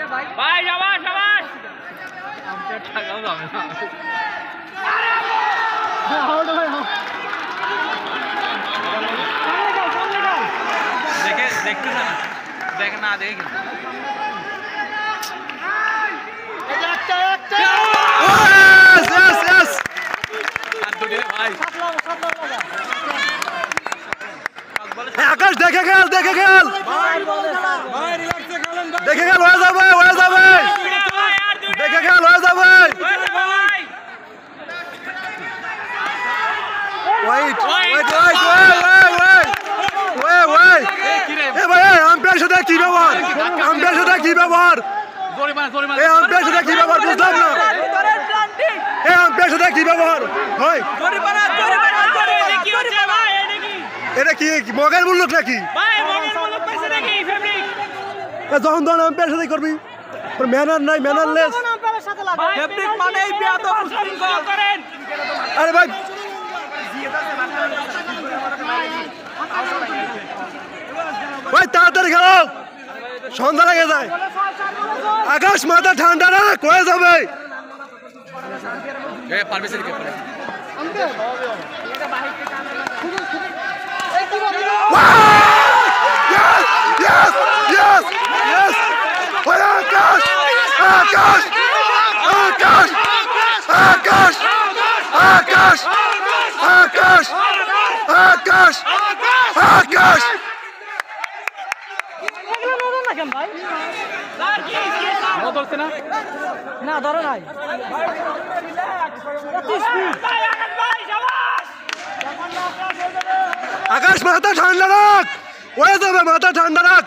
ভাই শাবাশ শাবাশ আম্পায়ার টাকাও যাবে না আউট ভাই দেখতে না দেখ না দেখে আকাশ দেখে খেল দেখে খেল দেখে খেল হয়ে যাবে দেখে খেল হয়ে যাবে আম্পায়ার সাথে কি ব্যবহার আম্পায়ার সাথে কি ব্যবহার আম্পায়ার সাথে কি ব্যবহার বুঝলাম না আম্পায়ার সাথে কি ব্যবহার হয় এটা কি মগের মূল্য নাকি যখন তখন আম্পায়ার সাথে করবি ম্যানার নাই ম্যানারলেস আরে ভাই ভাই তাড়াতাড়ি খেলো সন্ধ্যা লেগে যায় আকাশ মাথা ঠান্ডা রাখ হয়ে যাবে আকাশ আকাশ আকাশ আকাশ আকাশ আকাশ আকাশ না ধরো নাই আকাশ মাথা ঠান্ডা রাখ হয়ে যাবে মাথা ঠান্ডা রাখ